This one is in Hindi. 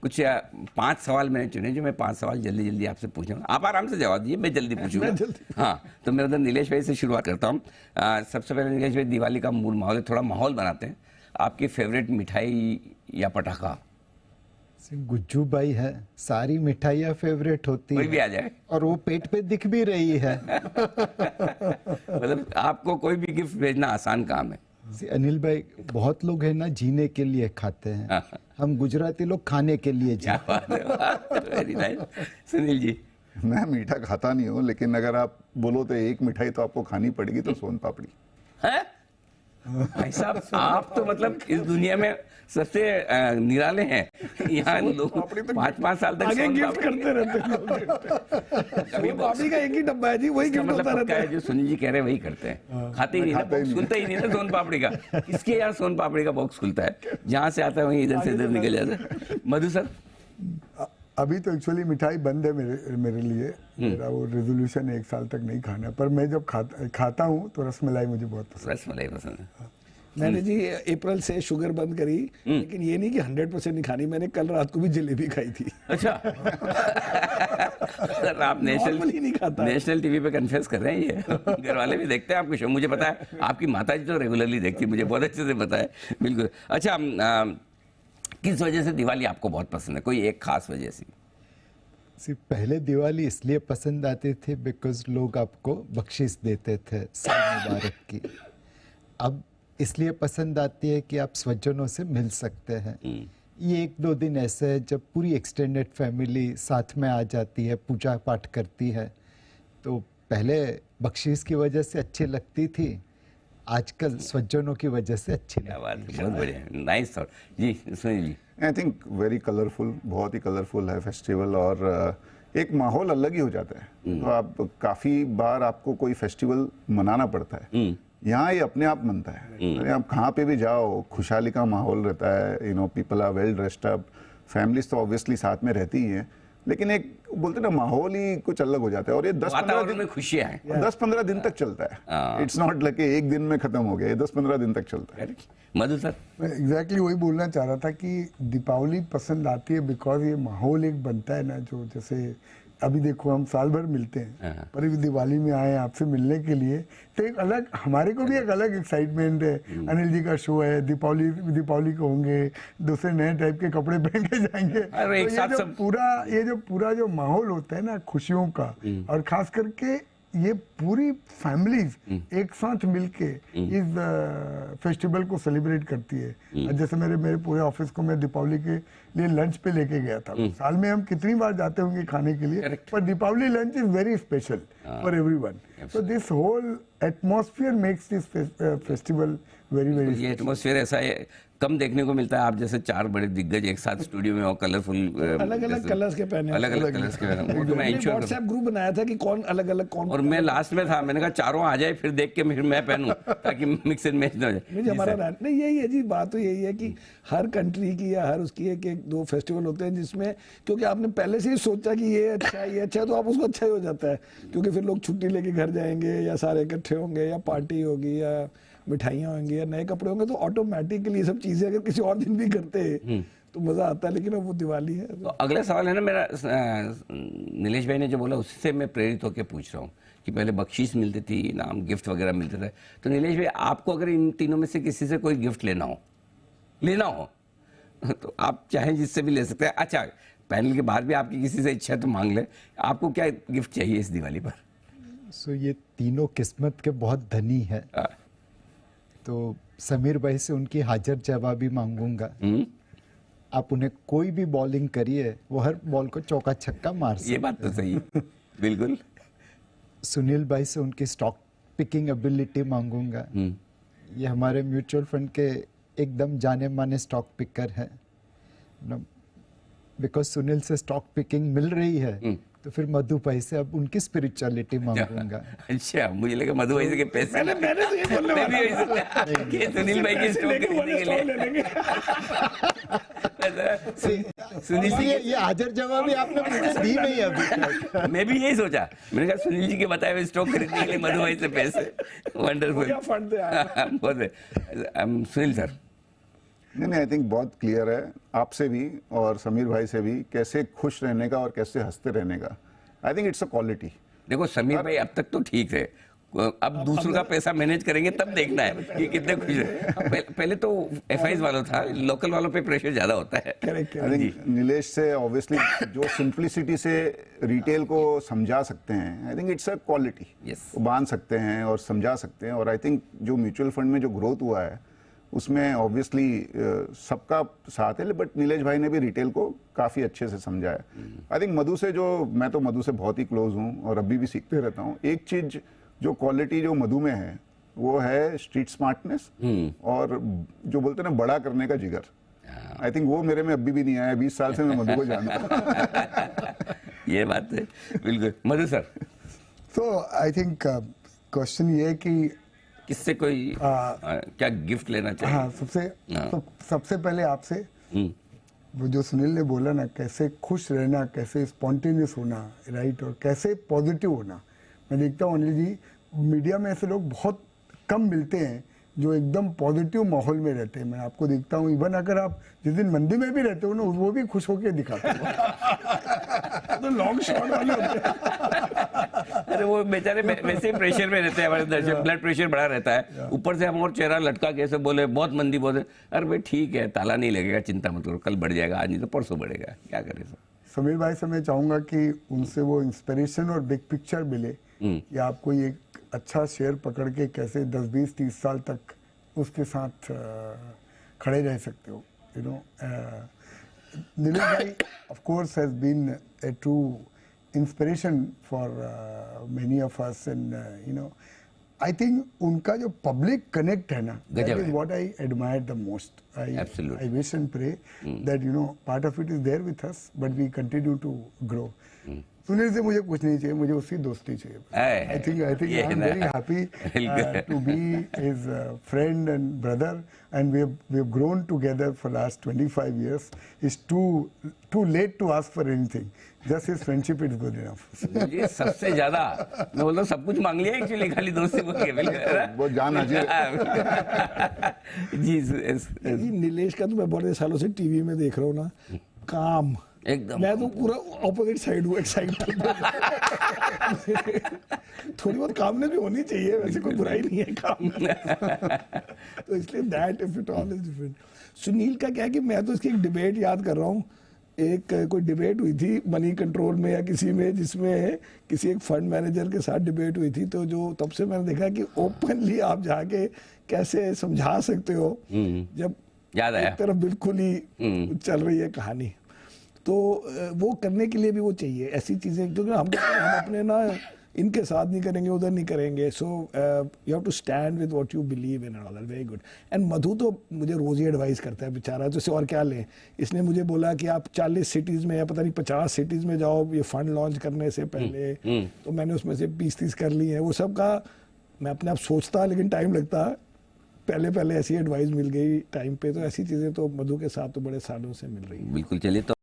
कुछ 5 सवाल मैंने चुने जो मैं 5 सवाल जल्दी जल्दी आपसे पूछूंगा, आप आराम से जवाब दीजिए, मैं जल्दी पूछूंगा। हाँ, तो मैं उधर नीलेश भाई से शुरुआत करता हूँ। सबसे पहले नीलेश भाई, दिवाली का मूल माहौल है, थोड़ा माहौल बनाते हैं। आपकी फेवरेट मिठाई या पटाखा? गुज्जू बाई है, सारी मिठाइयाँ फेवरेट होती है, कोई भी आ जाए, और वो पेट पे दिख भी रही है। मतलब आपको कोई भी गिफ्ट भेजना आसान काम है। अनिल भाई, बहुत लोग हैं ना जीने के लिए खाते हैं, हम गुजराती लोग खाने के लिए जीते हैं। Very nice. सुनील जी? मैं मीठा खाता नहीं हूँ, लेकिन अगर आप बोलो तो एक मिठाई तो आपको खानी पड़ेगी, तो सोन पापड़ी है। भाई साहब, आप तो मतलब इस दुनिया में सबसे निराले हैं। यहाँ लोग 5-5 साल तक आगे गिफ्ट करते रहते हैं। कभी पापड़ी का एक ही डब्बा है जी, वही गिफ्ट होता रहता है। जो सुनील जी कह रहे हैं वही करते हैं, खाते ही नहीं, बॉक्स खुलता ही नहीं ना सोन पापड़ी का। इसके यहाँ सोन पापड़ी का बॉक्स खुलता है, जहाँ से आता है वहीं इधर से इधर निकल जाता है। मधु सर? अभी तो एक्चुअली मिठाई बंद है मेरे लिए, मेरा वो रेजोल्यूशन है 1 साल तक नहीं खाना, पर मैं जब खाता हूँ तो रसमलाई मुझे बहुत पसंद है। रसमलाई पसंद है। मैंने जी अप्रैल से शुगर बंद करी, लेकिन ये नहीं कि 100% नहीं खानी, मैंने कल रात को भी जलेबी खाई थी। अच्छा। सर, आप नेशनल टीवी पे कन्फेस कर रहे हैं ये? घर वाले भी देखते हैं आपके शो, मुझे पता है। आपकी माता जी तो रेगुलरली देखती है, मुझे बहुत अच्छे से पता है। बिल्कुल। अच्छा, किस वजह से दिवाली आपको बहुत पसंद है, कोई एक खास वजह से? पहले दिवाली इसलिए पसंद आती थी बिकॉज लोग आपको बख्शिश देते थे साल मुबारक की। अब इसलिए पसंद आती है कि आप स्वजनों से मिल सकते हैं। ये 1-2 दिन ऐसे है जब पूरी एक्सटेंडेड फैमिली साथ में आ जाती है, पूजा पाठ करती है, तो पहले बख्शीश की वजह से अच्छी लगती थी, आजकल स्वजनों की वजह से अच्छी लगती है। क्या बात है, बहुत बढ़िया, nice thought ji. Sunil ji? I think very colourful, बहुत ही कलरफुल है फेस्टिवल, और एक माहौल अलग ही हो जाता है। तो आप काफ़ी बार आपको कोई फेस्टिवल मनाना पड़ता है, यहाँ ये अपने आप मनता है। अरे आप कहाँ पे भी जाओ, खुशहाली का माहौल रहता है, people are well dressed up, families तो ऑब्वियसली साथ में रहती ही हैं, लेकिन एक बोलते ना माहौल ही कुछ अलग हो जाता है। और ये 10-15 दिन में खुशियाँ हैं, 10-15 दिन तक चलता है। इट्स नॉट लाइक एक दिन में खत्म हो गया, ये 10-15 दिन तक चलता है। मधु सर? मैं एग्जैक्टली वही बोलना चाह रहा था कि दीपावली पसंद आती है बिकॉज ये माहौल एक बनता है ना, जो जैसे अभी देखो हम साल भर मिलते हैं, पर इस दिवाली में आए आपसे मिलने के लिए, तो एक अलग, हमारे को भी एक अलग एक्साइटमेंट है। अनिल जी का शो है, दीपावली को होंगे, दूसरे नए टाइप के कपड़े पहन के जाएंगे। तो ये जो पूरा जो माहौल होता है ना खुशियों का, और खास करके ये पूरी फैमिलीज एक साथ मिलके इस फेस्टिवल को सेलिब्रेट करती है। जैसे मेरे पूरे ऑफिस को मैं दीपावली के लिए लंच पे लेके गया था। साल में हम कितनी बार जाते होंगे खाने के लिए, पर Deepavali lunch is very special for everyone. So this whole atmosphere makes this festival very very. ये एटमॉस्फेयर ऐसा है, कम देखने को मिलता है। आप जैसे 4 बड़े दिग्गज एक साथ स्टूडियो में और कलरफुल, अलग अलग कलर्स के पहने, अलग कलर्स के पहने। तो मैं व्हाट्सएप ग्रुप बनाया था कि कौन अलग अलग कौन, और मैं लास्ट में था, मैंने कहा चारों आ जाए फिर देख के फिर मैं पहनूं, ताकि मिक्स एंड मैच ना हो जाए। हमारा नहीं यही है जी, बात तो यही है कि हर कंट्री की या हर उसकी एक 2 फेस्टिवल होते हैं जिसमें, क्योंकि आपने पहले से ही सोचा कि ये अच्छा है, ये अच्छा है, तो आप उसको अच्छा ही हो जाता है। क्योंकि फिर लोग छुट्टी लेके घर जाएंगे, या सारे इकट्ठे होंगे, या पार्टी होगी, या मिठाइयाँ होंगी, या नए कपड़े होंगे, तो ऑटोमेटिकली सब चीज़ें अगर किसी और दिन भी करते हैं तो मज़ा आता है। लेकिन वो दिवाली है। तो अगला सवाल है ना मेरा, नीलेश भाई ने जो बोला उससे मैं प्रेरित होकर पूछ रहा हूँ कि पहले बख्शीश मिलती थी, इनाम गिफ्ट वगैरह मिलते थे, तो नीलेश भाई आपको अगर इन तीनों में से किसी से कोई गिफ्ट लेना हो तो आप चाहे जिससे भी ले सकते हैं। अच्छा, पैनल के बाद भी आपकी किसी से इच्छा तो मांग ले, आपको क्या गिफ्ट चाहिए इस दिवाली पर? सो ये तीनों किस्मत के बहुत धनी है, तो समीर भाई से उनकी हाजिर जवाबी मांगूंगा। आप उन्हें कोई भी बॉलिंग करिए, वो हर बॉल को चौका छक्का मार सकते। ये बात तो सही है, बिल्कुल। सुनील भाई से उनकी स्टॉक पिकिंग एबिलिटी मांगूंगा। ये हमारे म्यूचुअल फंड के एकदम जाने माने स्टॉक पिकर है, बिकॉज सुनील से स्टॉक पिकिंग मिल रही है, तो फिर मधु भाई से अब उनकी स्पिरिचुअलिटी मांगूंगा। अच्छा, मुझे लगा मधु भाई से के पैसे मैंने तो ये बोलने वाला था कि सुनील भाई की स्टॉक खरीदने के लिए। सुनील जी ये हाजिर जवाबी आपने मुझे दी नहीं अभी। मैं भी यही सोचा, मैंने कहा सुनील जी के बताए हुए स्टॉक खरीदने के लिए मधु भाई से पैसे। वंडरफुल, बहुत। सुनील सर? नहीं, आई थिंक बहुत क्लियर है आपसे भी और समीर भाई से भी, कैसे खुश रहने का और कैसे हंसते रहने का। I think it's a quality. देखो समीर भाई अब तक तो ठीक है, अब दूसरों का पैसा मैनेज करेंगे तब देखना है कि कितने खुश है। पहले तो एफआईज वालों था, लोकल वालों पे प्रेशर ज्यादा होता है। करेक्ट। आई थिंक नीलेश से ऑब्वियसली जो सिंप्लिसिटी से रिटेल को समझा सकते हैं, I think it's a quality. Yes. वो बांध सकते हैं और समझा सकते हैं। और आई थिंक जो म्यूचुअल फंड में जो ग्रोथ हुआ है उसमें ऑब्वियसली सबका साथ है, बट नीलेश भाई ने भी रिटेल को काफी अच्छे से समझा है। आई थिंक मधु से मैं तो मधु से बहुत ही क्लोज हूँ और अभी भी सीखते रहता हूँ। एक चीज जो क्वालिटी जो मधु में है वो है स्ट्रीट स्मार्टनेस और जो बोलते हैं ना बड़ा करने का जिगर। आई थिंक वो मेरे में अभी भी नहीं आया। 20 साल से मैं मधु को जानता हूँ। ये बात है, बिल्कुल। मधु सर, तो आई थिंक क्वेश्चन ये है कि किससे कोई क्या गिफ्ट लेना चाहिए? हाँ, सबसे पहले आपसे वो जो सुनील ने बोला ना, कैसे खुश रहना, कैसे स्पॉन्टेनियस होना, राइट, और कैसे पॉजिटिव होना। मैं देखता हूँ अनिल जी, मीडिया में ऐसे लोग बहुत कम मिलते हैं जो एकदम पॉजिटिव माहौल में रहते हैं। मैं आपको देखता हूँ, इवन अगर आप जिस दिन मंदी में भी रहते हो ना, वो भी खुश होकर दिखाते हो। तो लॉन्ग शॉट वाले होते हैं। अरे वो बेचारे वैसे ही प्रेशर में रहते हैं, हमारे दर्शक ब्लड प्रेशर बढ़ा रहता है, ऊपर से हम और चेहरा लटका के ऐसे बोले बहुत मंदी बोले, अरे भाई ठीक है, ताला नहीं लगेगा, चिंता मत करो, कल बढ़ जाएगा, आज नहीं तो परसों बढ़ेगा, क्या करें सर। समीर भाई से मैं चाहूंगा कि उनसे वो इंस्पिरेशन और बिग पिक्चर मिले कि आप कोई एक अच्छा शेयर पकड़ के कैसे 10, 20, 30 साल तक उसके साथ खड़े रह सकते हो। यू नो, नीलेश भाई of course has been a true inspiration for many of us, and you know, I think उनका जो public connect है ना, that is what I admire the most. I wish and pray that you know part of it is there with us, but we continue to grow. Sunil से मुझे कुछ नहीं चाहिए, मुझे उसकी दोस्ती चाहिए। I think I am very happy to be his friend and brother, and we have grown together for last 25 years. It's too late to ask for anything. Just his friendship is good enough. मुझे सबसे ज्यादा मैं बोलता हूँ सब कुछ मांग लिया एक्चुअली, खाली दोस्ती को वो जान हाजिर। जी नीलेश का तो मैं बड़े सालों से टीवी में देख रहा हूँ ना, काम एकदम। मैं तो पूरा ऑपोजिट साइड हूँ, एक्साइटेड। थोड़ी बहुत कामनेस भी होनी चाहिए, वैसे कोई बुराई नहीं है काम। तो इसलिए that if it all is different. Sunil का क्या है कि मैं तो इसकी एक डिबेट याद कर रहा हूँ, एक कोई डिबेट हुई थी मनी कंट्रोल में या किसी में, जिसमें किसी एक फंड मैनेजर के साथ डिबेट हुई थी। तो जो तब से मैंने देखा कि ओपनली आप जाके कैसे समझा सकते हो जब याद आया एक तरफ बिल्कुल ही चल रही है कहानी। तो वो करने के लिए भी वो चाहिए ऐसी चीज़ें, क्योंकि हम अपने ना इनके साथ नहीं करेंगे, उधर नहीं करेंगे। So you have to stand with what you believe in and all that. Very good. And Madhu तो मुझे रोज़ ही एडवाइस करता है बेचारा, तो इसे और क्या लें। इसने मुझे बोला कि आप 40 सिटीज़ में या पता नहीं 50 सिटीज़ में जाओ ये फंड लॉन्च करने से पहले। तो मैंने उसमें से 20-30 कर ली है। वो सब का मैं अपने आप सोचता, लेकिन टाइम लगता। पहले ऐसी एडवाइस मिल गई टाइम पे। तो ऐसी चीज़ें तो मधु के साथ तो बड़े सालों से मिल रही है। बिल्कुल। चलिए तो